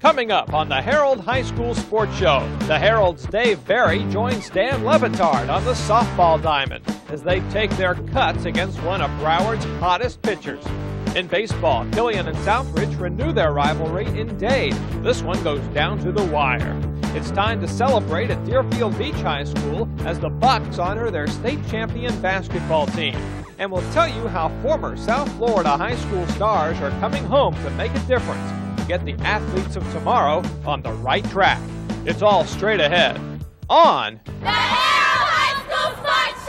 Coming up on the Herald High School Sports Show, the Herald's Dave Barry joins Dan Batard on the softball diamond as they take their cuts against one of Broward's hottest pitchers. In baseball, Killian and Southridge renew their rivalry in Dade. This one goes down to the wire. It's time to celebrate at Deerfield Beach High School as the Bucks honor their state champion basketball team. And we'll tell you how former South Florida high school stars are coming home to make a difference. Get the athletes of tomorrow on the right track. It's all straight ahead on the Herald High School Sports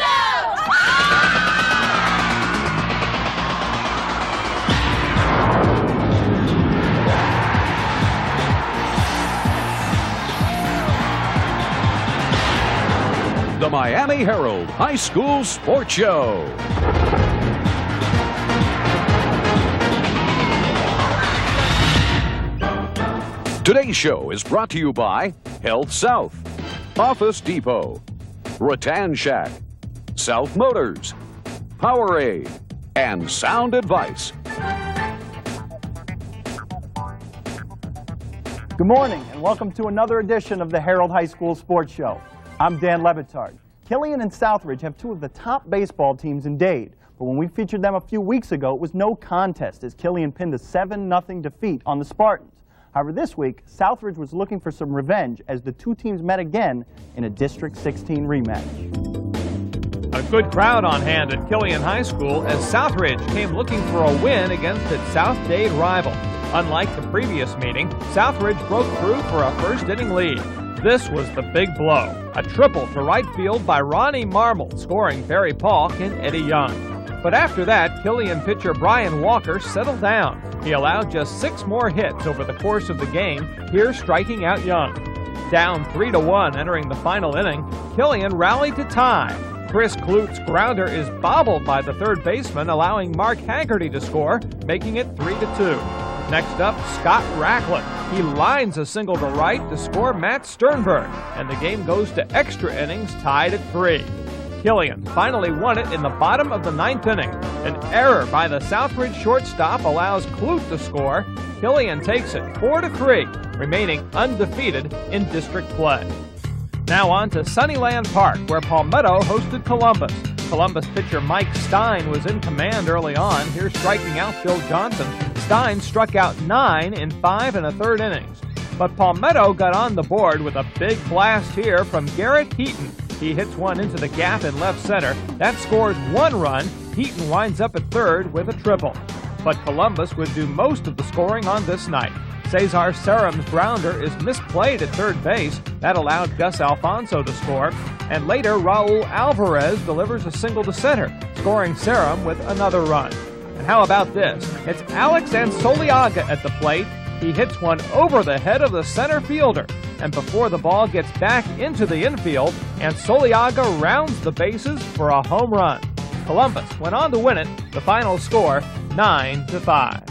Show. The Miami Herald High School Sports Show. Today's show is brought to you by Health South, Office Depot, Rattan Shack, South Motors, Powerade, and Sound Advice. Good morning and welcome to another edition of the Herald High School Sports Show. I'm Dan Batard. Killian and Southridge have two of the top baseball teams in Dade, but when we featured them a few weeks ago, it was no contest as Killian pinned a 7-0 defeat on the Spartans. However, this week, Southridge was looking for some revenge as the two teams met again in a District 16 rematch. A good crowd on hand at Killian High School as Southridge came looking for a win against its South Dade rival. Unlike the previous meeting, Southridge broke through for a first-inning lead. This was the big blow. A triple to right field by Ronnie Marmol, scoring Barry Paulk and Eddie Young. But after that, Killian pitcher Brian Walker settled down. He allowed just 6 more hits over the course of the game, here striking out Young. Down 3-1 entering the final inning, Killian rallied to tie. Chris Klut's grounder is bobbled by the third baseman, allowing Mark Haggerty to score, making it 3-2. Next up, Scott Racklin. He lines a single to right to score Matt Sternberg, and the game goes to extra innings tied at 3. Killian finally won it in the bottom of the 9th inning. An error by the Southridge shortstop allows Klut to score. Killian takes it 4-3, remaining undefeated in district play. Now on to Sunnyland Park, where Palmetto hosted Columbus. Columbus pitcher Mike Stein was in command early on, here striking out Phil Johnson. Stein struck out 9 in 5 1/3 innings. But Palmetto got on the board with a big blast here from Garrett Heaton. He hits one into the gap in left center. That scores 1 run. Heaton winds up at third with a triple. But Columbus would do most of the scoring on this night. Cesar Serum's grounder is misplayed at third base. That allowed Gus Alfonso to score. And later, Raul Alvarez delivers a single to center, scoring Serum with another run. And how about this? It's Alex Ansoliaga at the plate. He hits one over the head of the center fielder. And before the ball gets back into the infield, Ansoliaga rounds the bases for a home run. Columbus went on to win it, the final score 9-5.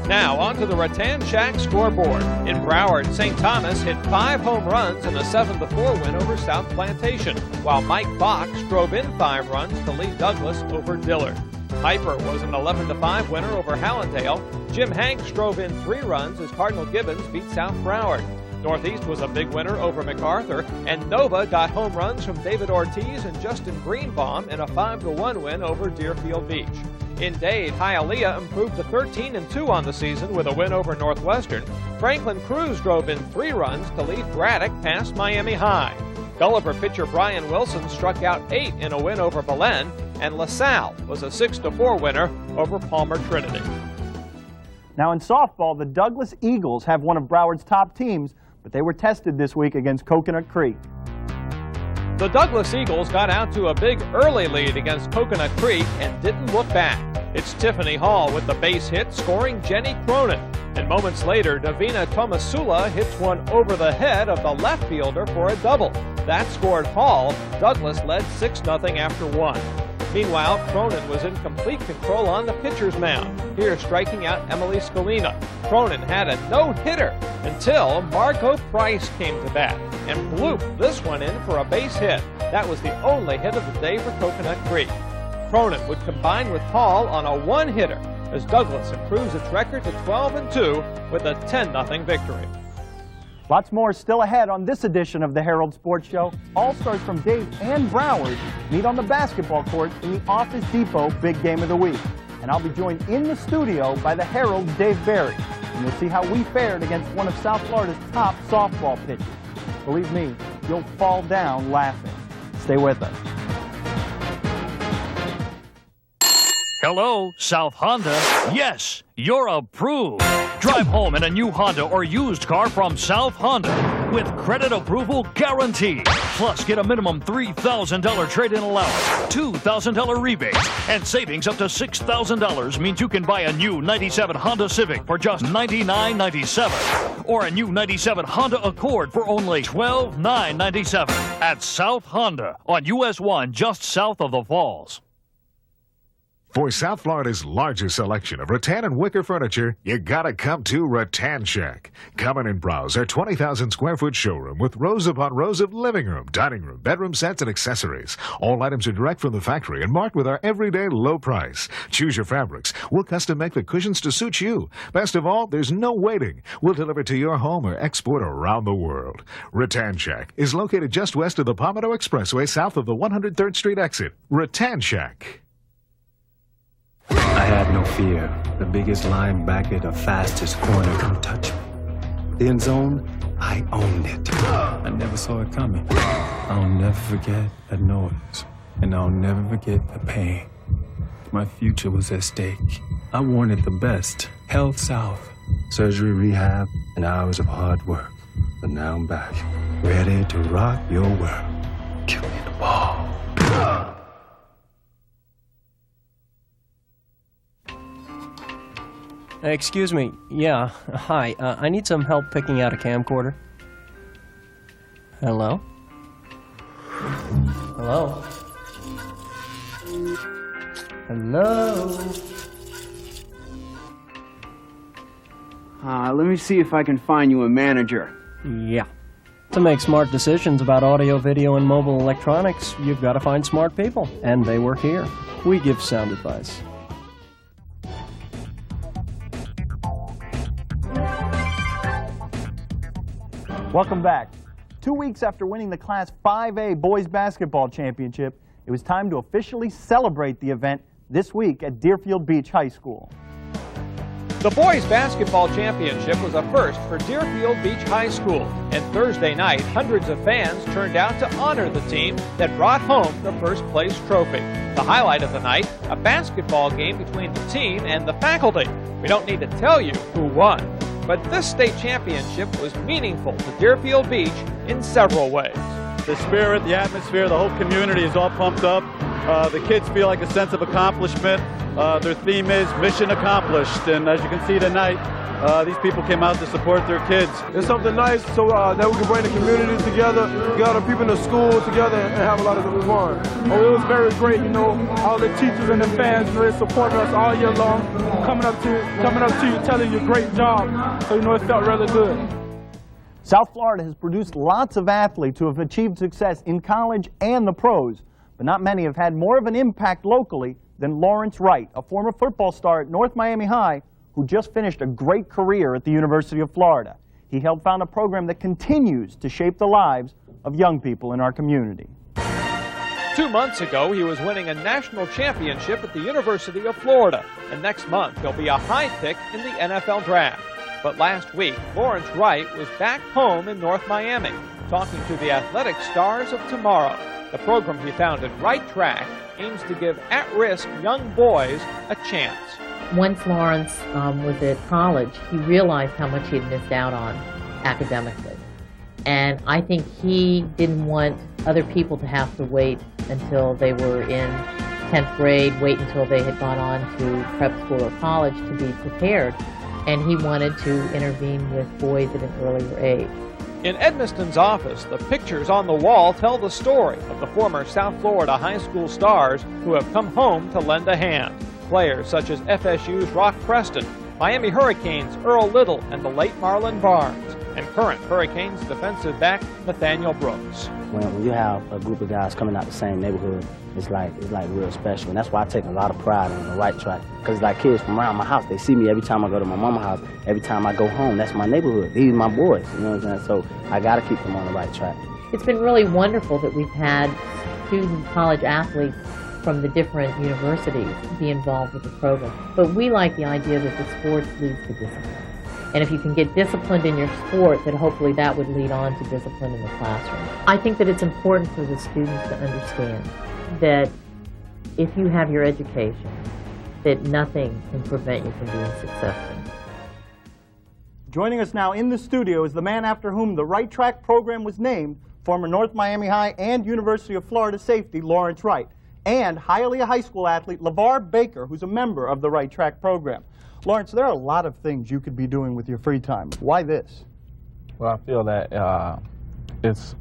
Now on to the Rattan Shack scoreboard. In Broward, St. Thomas hit 5 home runs in a 7-4 win over South Plantation, while Mike Fox drove in 5 runs to lead Douglas over Dillard. Piper was an 11-5 winner over Hallandale. Jim Hanks drove in 3 runs as Cardinal Gibbons beat South Broward. Northeast was a big winner over MacArthur, and Nova got home runs from David Ortiz and Justin Greenbaum in a 5-1 win over Deerfield Beach. In Dade, Hialeah improved to 13-2 on the season with a win over Northwestern. Franklin Cruz drove in 3 runs to lead Braddock past Miami High. Gulliver pitcher Brian Wilson struck out 8 in a win over Belen, and LaSalle was a 6-4 winner over Palmer Trinity. Now in softball, the Douglas Eagles have one of Broward's top teams, but they were tested this week against Coconut Creek. The Douglas Eagles got out to a big early lead against Coconut Creek and didn't look back. It's Tiffany Hall with the base hit, scoring Jenny Cronin. And moments later, Davina Tomasula hits one over the head of the left fielder for a double. That scored Hall. Douglas led 6-0 after 1. Meanwhile, Cronin was in complete control on the pitcher's mound, here striking out Emily Scalina. Cronin had a no-hitter until Margot Price came to bat and blooped this one in for a base hit. That was the only hit of the day for Coconut Creek. Cronin would combine with Hall on a one-hitter as Douglas improves its record to 12-2 with a 10-0 victory. Lots more still ahead on this edition of the Herald Sports Show. All-stars from Dade and Broward meet on the basketball court in the Office Depot Big Game of the Week. And I'll be joined in the studio by the Herald's Dave Barry. And you'll see how we fared against one of South Florida's top softball pitchers. Believe me, you'll fall down laughing. Stay with us. Hello, South Honda. Yes, you're approved. Drive home in a new Honda or used car from South Honda with credit approval guaranteed. Plus, get a minimum $3,000 trade-in allowance, $2,000 rebates, and savings up to $6,000 means you can buy a new 97 Honda Civic for just $99.97 or a new 97 Honda Accord for only $12,997 at South Honda on US 1 just south of the Falls. For South Florida's largest selection of rattan and wicker furniture, you gotta come to Rattan Shack. Come in and browse our 20,000 square foot showroom with rows upon rows of living room, dining room, bedroom sets, and accessories. All items are direct from the factory and marked with our everyday low price. Choose your fabrics. We'll custom make the cushions to suit you. Best of all, there's no waiting. We'll deliver to your home or export around the world. Rattan Shack is located just west of the Palmetto Expressway, south of the 103rd Street exit. Rattan Shack. I had no fear. The biggest linebacker, the fastest corner couldn't touch me. The end zone, I owned it. I never saw it coming. I'll never forget that noise, and I'll never forget the pain. My future was at stake. I wanted the best. Health South, surgery, rehab, and hours of hard work. But now I'm back, ready to rock your world. Give me the ball. Excuse me. Yeah, hi. I need some help picking out a camcorder. Hello? Hello? Hello? Let me see if I can find you a manager. Yeah. To make smart decisions about audio, video, and mobile electronics, you've got to find smart people. And they work here. We give sound advice. Welcome back. 2 weeks after winning the Class 5A Boys Basketball Championship, it was time to officially celebrate the event this week at Deerfield Beach High School. The Boys Basketball Championship was a first for Deerfield Beach High School, and Thursday night, hundreds of fans turned out to honor the team that brought home the first place trophy. The highlight of the night, a basketball game between the team and the faculty. We don't need to tell you who won. But this state championship was meaningful to Deerfield Beach in several ways. The spirit, the atmosphere, the whole community is all pumped up. The kids feel like a sense of accomplishment. Their theme is mission accomplished. And as you can see tonight, these people came out to support their kids. It's something nice so that we can bring the community together, gather people in the school together, and have a lot of good fun. Oh, it was very great, you know, all the teachers and the fans really supporting us all year long, coming up to you, telling you great job. So, you know, it felt really good. South Florida has produced lots of athletes who have achieved success in college and the pros, but not many have had more of an impact locally than Lawrence Wright, a former football star at North Miami High, who just finished a great career at the University of Florida. He helped found a program that continues to shape the lives of young people in our community. 2 months ago, he was winning a national championship at the University of Florida, and next month he'll be a high pick in the NFL draft. But last week, Lawrence Wright was back home in North Miami, talking to the athletic stars of tomorrow. The program he founded, Right Track, aims to give at-risk young boys a chance. Once Lawrence was at college, he realized how much he had missed out on academically. And I think he didn't want other people to have to wait until they were in 10th grade, wait until they had gone on to prep school or college to be prepared. And he wanted to intervene with boys at an earlier age. In Edmiston's office, the pictures on the wall tell the story of the former South Florida high school stars who have come home to lend a hand. Players such as FSU's Rock Preston, Miami Hurricanes' Earl Little, and the late Marlon Barnes, and current Hurricanes defensive back Nathaniel Brooks. When you have a group of guys coming out the same neighborhood, it's like real special. And that's why I take a lot of pride in the right track. Because like kids from around my house, they see me every time I go to my mama's house, every time I go home. That's my neighborhood. These are my boys, you know what I'm saying? So I got to keep them on the right track. It's been really wonderful that we've had student college athletes from the different universities be involved with the program. But we like the idea that the sports leads to discipline. And if you can get disciplined in your sport, then hopefully that would lead on to discipline in the classroom. I think that it's important for the students to understand that if you have your education, that nothing can prevent you from being successful. Joining us now in the studio is the man after whom the Right Track program was named, former North Miami High and University of Florida safety Lawrence Wright, and Hialeah High School athlete LeVar Baker, who's a member of the Right Track program. Lawrence, there are a lot of things you could be doing with your free time. Why this? Well, I feel that it's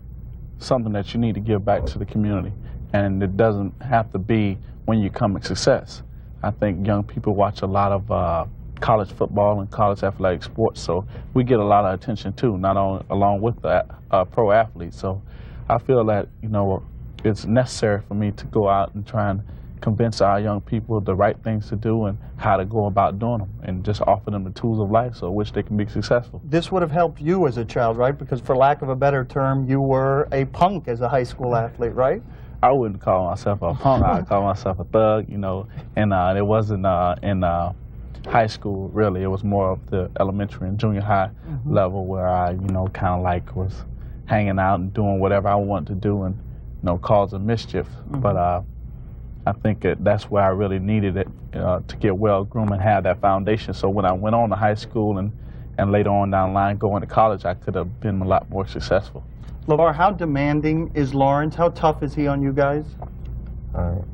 something that you need to give back to the community, and it doesn't have to be when you come a success. I think young people watch a lot of college football and college athletic sports, so we get a lot of attention too, not only along with the pro athletes. So I feel that, you know, it's necessary for me to go out and try and convince our young people the right things to do and how to go about doing them, and just offer them the tools of life so which they can be successful. This would have helped you as a child, right? Because for lack of a better term, you were a punk as a high school athlete, right? I wouldn't call myself a punk. I'd call myself a thug, you know, and it wasn't in high school, really. It was more of the elementary and junior high level where I, you know, kind of like was hanging out and doing whatever I wanted to do and, you know, causing mischief. But I think that's where I really needed it to get well groomed and have that foundation. So when I went on to high school and later on down the line going to college, I could have been a lot more successful. LeVar, how demanding is Lawrence? How tough is he on you guys?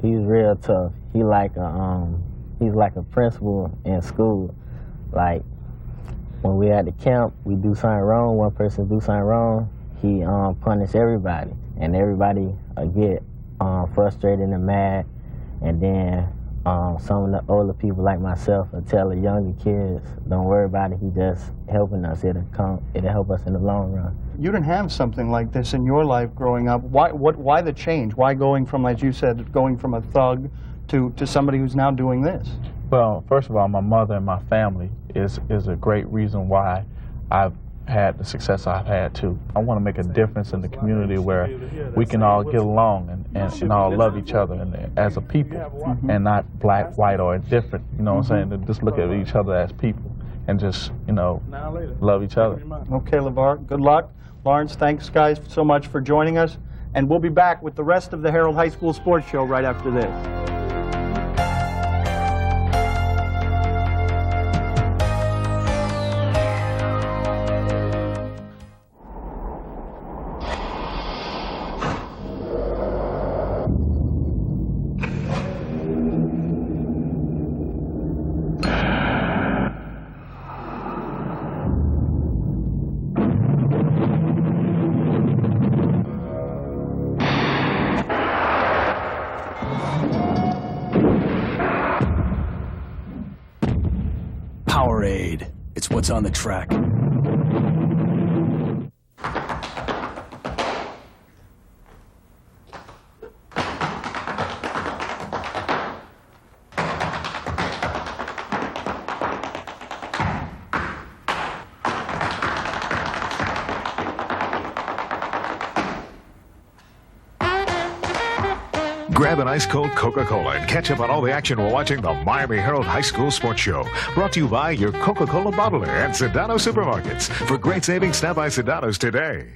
He's real tough. He's like a principal in school. Like when we at the camp, we do something wrong. One person do something wrong, he punish everybody, and everybody get frustrated and mad. And then some of the older people like myself will tell the younger kids, don't worry about it, he just helping us. It'll help us in the long run. You didn't have something like this in your life growing up. Why the change? Why going from, as you said, going from a thug to somebody who's now doing this? Well, first of all, my mother and my family is a great reason why I've had the success I've had too. I want to make a difference in the community where we can all get along and all love each other and as a people, and not black, white, or indifferent. You know what I'm saying? To just look at each other as people and just, you know, love each other. Okay, LeVar, good luck. Lawrence, thanks guys so much for joining us, and we'll be back with the rest of the Herald High School Sports Show right after this. Powerade. It's what's on the track. Grab an ice-cold Coca-Cola and catch up on all the action while watching the Miami Herald High School Sports Show. Brought to you by your Coca-Cola bottler and Sedano Supermarkets. For great savings, stop by Sedano's today.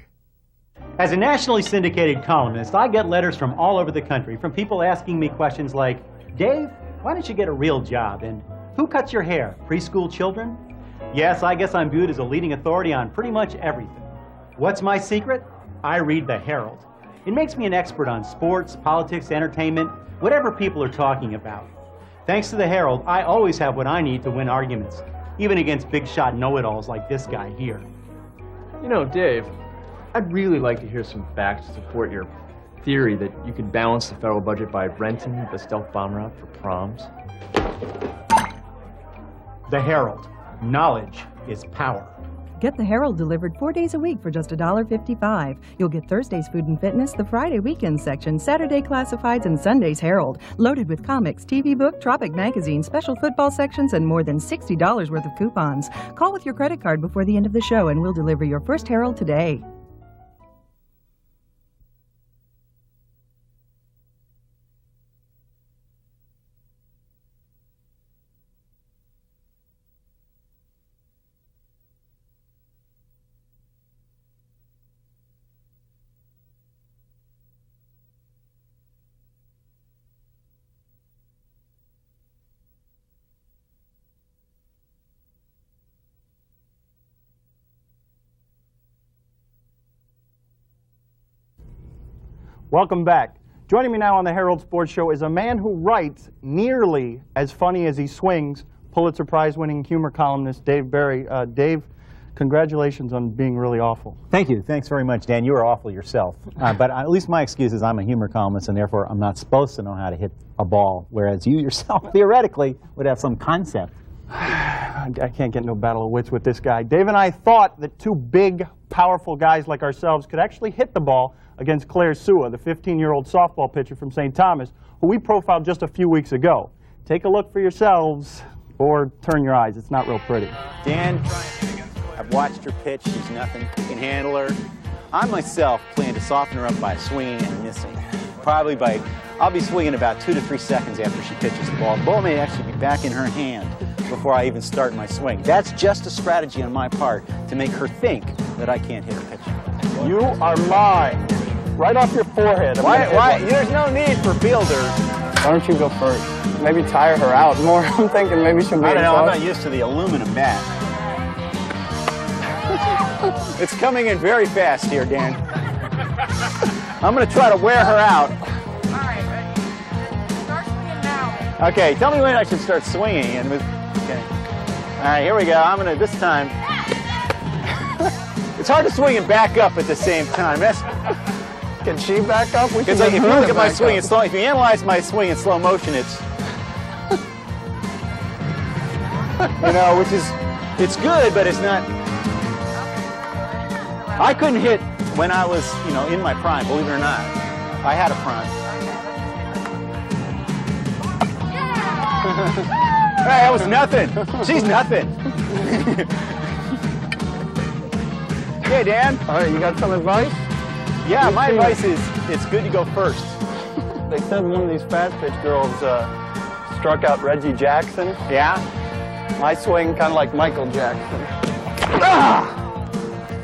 As a nationally syndicated columnist, I get letters from all over the country from people asking me questions like, Dave, why don't you get a real job? And who cuts your hair? Preschool children? Yes, I guess I'm viewed as a leading authority on pretty much everything. What's my secret? I read the Herald. It makes me an expert on sports, politics, entertainment, whatever people are talking about. Thanks to the Herald, I always have what I need to win arguments, even against big shot know-it-alls like this guy here. You know, Dave, I'd really like to hear some facts to support your theory that you could balance the federal budget by renting the stealth bomber out for proms. The Herald. Knowledge is power. Get the Herald delivered 4 days a week for just $1.55. You'll get Thursday's Food and Fitness, the Friday Weekend section, Saturday Classifieds, and Sunday's Herald. Loaded with comics, TV book, Tropic magazine, special football sections, and more than $60 worth of coupons. Call with your credit card before the end of the show, and we'll deliver your first Herald today. Welcome back. Joining me now on the Herald Sports Show is a man who writes nearly as funny as he swings, Pulitzer Prize-winning humor columnist Dave Barry. Dave, congratulations on being really awful. Thank you. Thanks very much, Dan. You were awful yourself. But at least my excuse is I'm a humor columnist, and therefore I'm not supposed to know how to hit a ball, whereas you yourself, theoretically, would have some concept. I can't get no battle of wits with this guy. Dave and I thought that two big, powerful guys like ourselves could actually hit the ball against Claire Sua, the 15-year-old softball pitcher from St. Thomas, who we profiled just a few weeks ago. Take a look for yourselves, or turn your eyes. It's not real pretty. Dan, I've watched her pitch. She's nothing. You can handle her. I myself plan to soften her up by swinging and missing. I'll be swinging about 2 to 3 seconds after she pitches the ball. The ball may actually be back in her hand before I even start my swing. That's just a strategy on my part to make her think that I can't hit her pitch. You are mine. Right off your forehead. Why? There's no need for fielders. Why don't you go first? Maybe tire her out more. I'm thinking maybe she'll be I don't know. I'm not used to the aluminum bat. It's coming in very fast here, Dan. I'm going to try to wear her out. All right, ready? Start swinging now. Okay, tell me when I should start swinging. Okay. All right, here we go. I'm going to, this time. It's hard to swing and back up at the same time. Can she back up? Because if you look at my swing in slow, if you analyze my swing in slow motion, it's, which is, it's good, but it's not. I couldn't hit when I was, in my prime. Believe it or not, I had a prime. Hey, that was nothing. She's nothing. Okay, Dan. All right, you got some advice? Yeah, my advice is it's good to go first. They said one of these fast pitch girls struck out Reggie Jackson. Yeah? I swing kind of like Michael Jackson. Ah!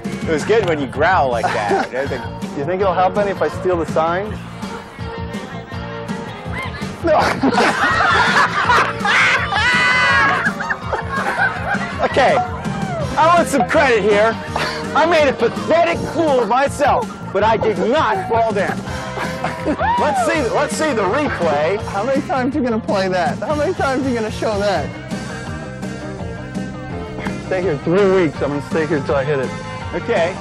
It was good when you growl like that. You think it'll help any if I steal the sign? Okay, I want some credit here. I made a pathetic fool of myself, but I did not fall down. Let's see the replay. How many times are you going to play that? How many times are you going to show that? Stay here 3 weeks. I'm going to stay here until I hit it. Okay.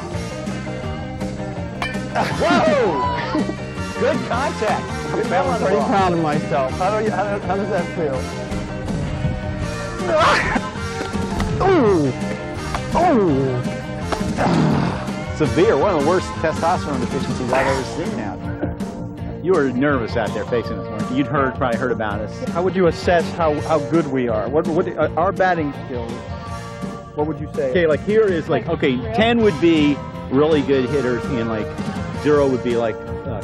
Whoa! Good contact. Good ball on the pretty ball. proud of myself. How does that feel? Ooh! Ooh! Severe, one of the worst testosterone deficiencies I've ever seen out there. You were nervous out there facing us, weren't you? You'd probably heard about us. How would you assess how good we are? What our batting skills? What would you say? Okay, like here is like, okay, 10 would be really good hitters, and like 0 would be like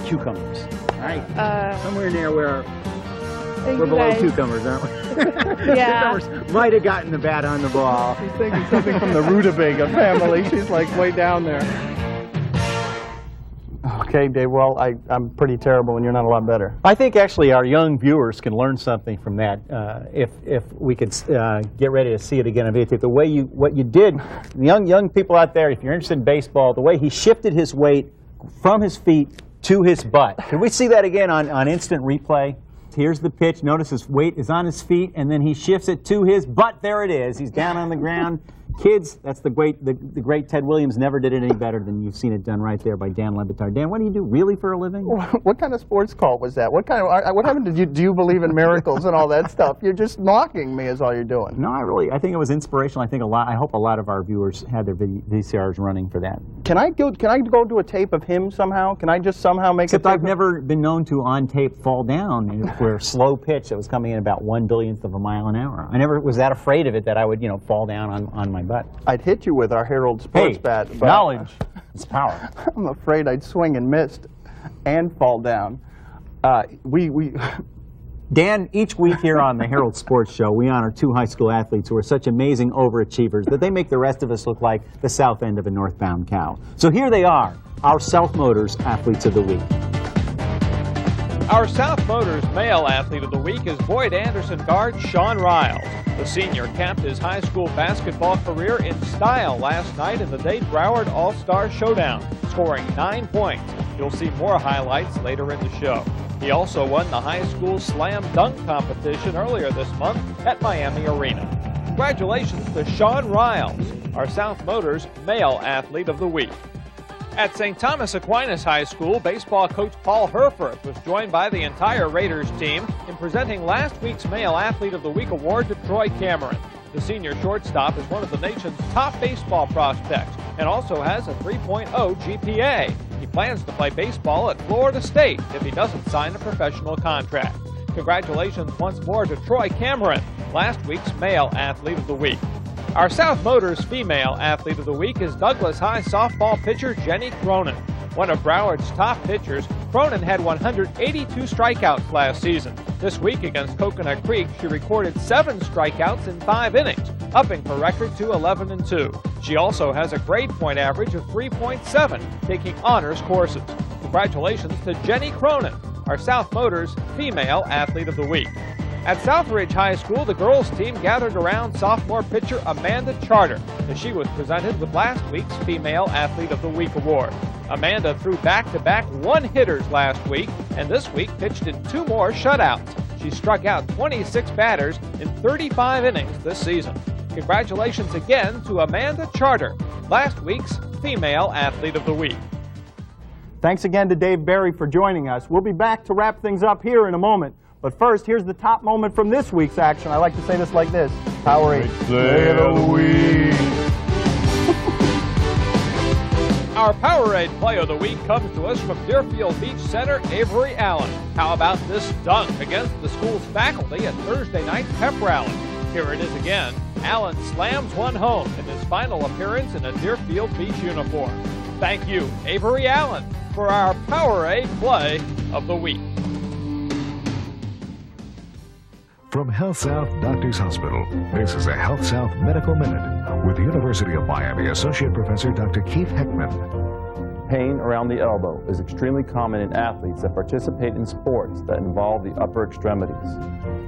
cucumbers. All right, somewhere near where we're below cucumbers, aren't we? Yeah. Cucumbers might have gotten the bat on the ball. She's thinking something from the rutabaga family. She's like way down there. Okay, Dave, well, I'm pretty terrible and you're not a lot better. I think actually our young viewers can learn something from that if we could get ready to see it again on videotape. The way what you did, young people out there, if you're interested in baseball, the way he shifted his weight from his feet to his butt. Can we see that again on instant replay? Here's the pitch. Notice his weight is on his feet, and then he shifts it to his butt. There it is. He's down on the ground, Kids, that's the great Ted Williams never did it any better than you've seen it done right there by Dan Lebitard. Dan, what do you do really for a living? What kind of sports call was that? What happened to you? Do you believe in miracles and all that stuff? You're just mocking me is all you're doing. No, I think it was inspirational. I hope a lot of our viewers had their VCRs running for that. Can I go to a tape of him somehow? Can I just somehow make Except a tape? I've never been known to on tape fall down for a slow pitch that was coming in about 1/billionth of a mile an hour. I never was that afraid of it that I would, fall down on my butt. I'd hit you with our Herald sports bat. But knowledge is power. I'm afraid I'd swing and miss and fall down. Dan, each week here on the Herald Sports Show, we honor 2 high school athletes who are such amazing overachievers that they make the rest of us look like the south end of a northbound cow. So here they are, our South Motors Athletes of the Week. Our South Motors Male Athlete of the Week is Boyd Anderson guard Sean Riles. The senior capped his high school basketball career in style last night in the Dade Broward All-Star Showdown, scoring 9 points. You'll see more highlights later in the show. He also won the high school slam dunk competition earlier this month at Miami Arena. Congratulations to Sean Riles, our South Motors Male Athlete of the Week. At St. Thomas Aquinas High School, baseball coach Paul Herforth was joined by the entire Raiders team in presenting last week's Male Athlete of the Week award to Troy Cameron. The senior shortstop is one of the nation's top baseball prospects and also has a 3.0 GPA. He plans to play baseball at Florida State if he doesn't sign a professional contract. Congratulations once more to Troy Cameron, last week's Male Athlete of the Week. Our South Motors Female Athlete of the Week is Douglas High softball pitcher Jenny Cronin. One of Broward's top pitchers, Cronin had 182 strikeouts last season. This week against Coconut Creek, she recorded 7 strikeouts in 5 innings, upping her record to 11-2. She also has a grade point average of 3.7, taking honors courses. Congratulations to Jenny Cronin, our South Motors Female Athlete of the Week. At Southridge High School, the girls' team gathered around sophomore pitcher Amanda Charter as she was presented with last week's Female Athlete of the Week award. Amanda threw back-to-back one-hitters last week and this week pitched in 2 more shutouts. She struck out 26 batters in 35 innings this season. Congratulations again to Amanda Charter, last week's Female Athlete of the Week. Thanks again to Dave Barry for joining us. We'll be back to wrap things up here in a moment. But first, here's the top moment from this week's action. I like to say this like this. Powerade Play of the Week. Our Powerade Play of the Week comes to us from Deerfield Beach Center, Avery Allen. How about this dunk against the school's faculty at Thursday night's pep rally? Here it is again. Allen slams one home in his final appearance in a Deerfield Beach uniform. Thank you, Avery Allen, for our Powerade Play of the Week. From Health South Doctors Hospital, this is a Health South Medical Minute with University of Miami Associate Professor Dr. Keith Heckman. Pain around the elbow is extremely common in athletes that participate in sports that involve the upper extremities.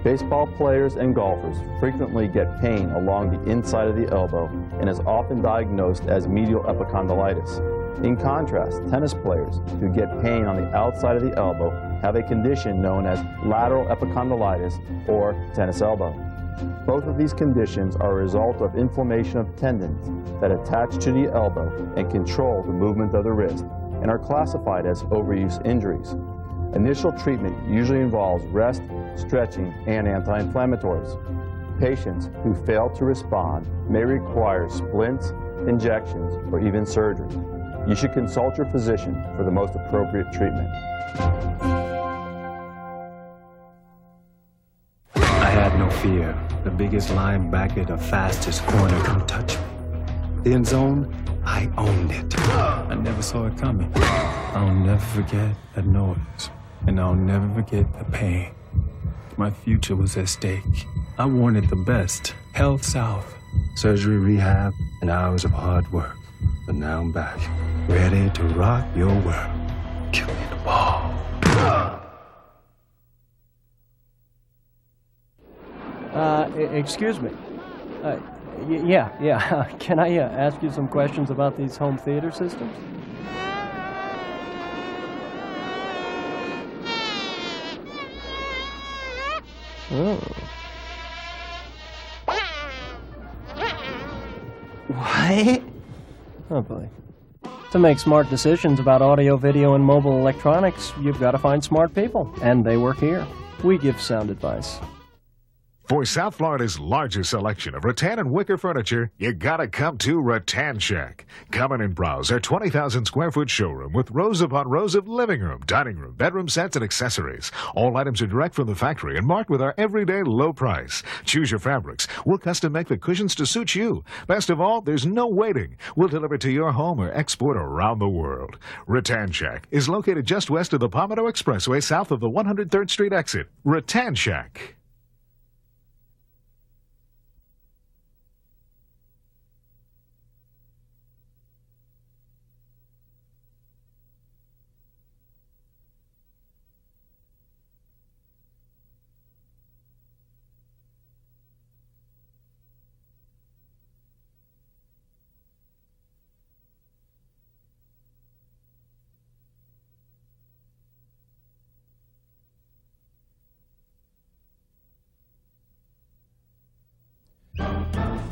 Baseball players and golfers frequently get pain along the inside of the elbow and is often diagnosed as medial epicondylitis. In contrast, tennis players who get pain on the outside of the elbow have a condition known as lateral epicondylitis or tennis elbow. Both of these conditions are a result of inflammation of tendons that attach to the elbow and control the movement of the wrist and are classified as overuse injuries. Initial treatment usually involves rest, stretching, and anti-inflammatories. Patients who fail to respond may require splints, injections, or even surgery. You should consult your physician for the most appropriate treatment. I had no fear. The biggest linebacker, the fastest corner couldn't touch me. The end zone, I owned it. I never saw it coming. I'll never forget that noise, and I'll never forget the pain. My future was at stake. I wanted the best. Health South, surgery, rehab, and hours of hard work. But now I'm back, ready to rock your world. Give me the ball. Excuse me. Yeah. Can I ask you some questions about these home theater systems? Oh. What? Oh, boy. To make smart decisions about audio, video, and mobile electronics, you've got to find smart people, and they work here. We give sound advice. For South Florida's largest selection of rattan and wicker furniture, you gotta come to Rattan Shack. Come in and browse our 20,000 square foot showroom with rows upon rows of living room, dining room, bedroom sets, and accessories. All items are direct from the factory and marked with our everyday low price. Choose your fabrics. We'll custom make the cushions to suit you. Best of all, there's no waiting. We'll deliver to your home or export around the world. Rattan Shack is located just west of the Palmetto Expressway, south of the 103rd Street exit. Rattan Shack.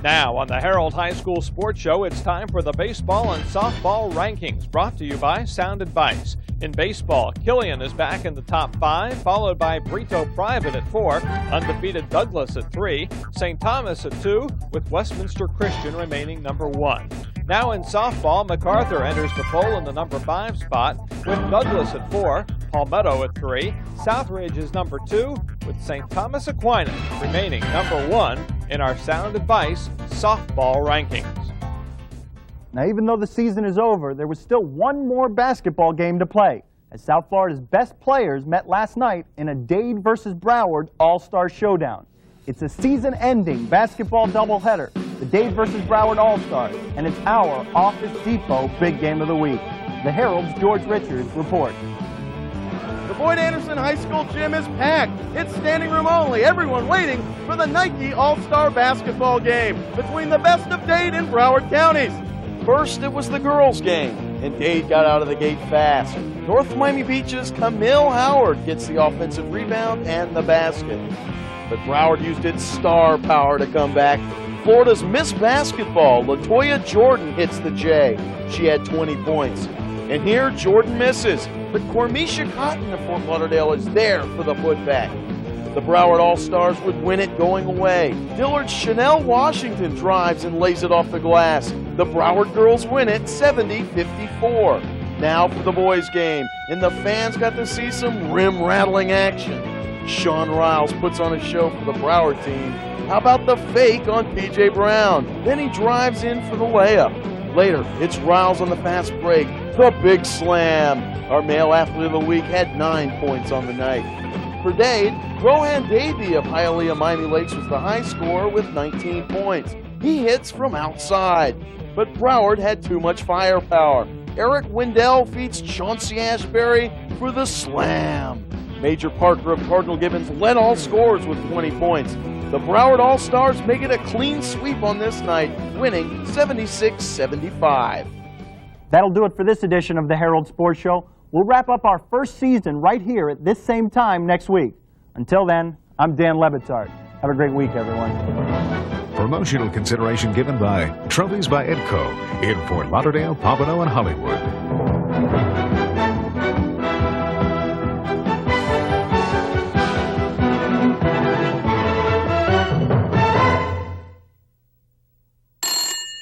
Now on the Herald High School Sports Show, it's time for the baseball and softball rankings, brought to you by Sound Advice. In baseball, Killian is back in the top 5, followed by Brito Private at 4, undefeated Douglas at 3, St. Thomas at 2, with Westminster Christian remaining number 1. Now in softball, MacArthur enters the poll in the number 5 spot, with Douglas at 4, Palmetto at 3, Southridge is number 2, with St. Thomas Aquinas remaining number 1 in our Sound Advice softball rankings. Now, even though the season is over, there was still one more basketball game to play, as South Florida's best players met last night in a Dade versus Broward All-Star Showdown. It's a season-ending basketball doubleheader, the Dade versus Broward All-Stars, and it's our Office Depot Big Game of the Week. The Herald's George Richards reports. The Boyd Anderson High School gym is packed. It's standing room only. Everyone waiting for the Nike All-Star basketball game between the best of Dade and Broward counties. First, it was the girls' game, and Dade got out of the gate fast. North Miami Beach's Camille Howard gets the offensive rebound and the basket. But Broward used its star power to come back. Florida's Miss Basketball, LaToya Jordan, hits the J. She had 20 points. And here, Jordan misses, but Cormisha Cotton of Fort Lauderdale is there for the putback. The Broward All-Stars would win it going away. Dillard's Chanel Washington drives and lays it off the glass. The Broward girls win it 70-54. Now for the boys' game, and the fans got to see some rim-rattling action. Sean Riles puts on a show for the Broward team. How about the fake on P.J. Brown? Then he drives in for the layup. Later, it's Riles on the fast break. The big slam. Our male athlete of the week had 9 points on the night. For Dade, Rohan Davey of Hialeah Miami Lakes was the high scorer with 19 points. He hits from outside. But Broward had too much firepower. Eric Wendell feeds Chauncey Ashbury for the slam. Major Parker of Cardinal Gibbons led all scorers with 20 points. The Broward All-Stars make it a clean sweep on this night, winning 76-75. That'll do it for this edition of the Herald Sports Show. We'll wrap up our first season right here at this same time next week. Until then, I'm Dan Le Batard. Have a great week, everyone. Promotional consideration given by Trophies by Edco in Fort Lauderdale, Pompano, and Hollywood.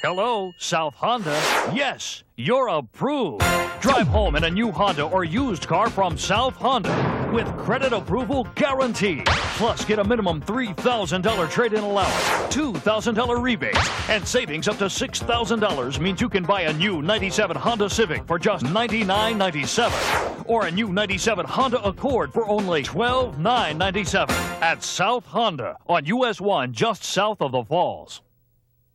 Hello, South Honda. Yes, you're approved. Drive home in a new Honda or used car from South Honda with credit approval guaranteed. Plus, get a minimum $3,000 trade-in allowance, $2,000 rebates, and savings up to $6,000 means you can buy a new 97 Honda Civic for just $99.97 or a new 97 Honda Accord for only $12,997 at South Honda on US 1 just south of the Falls.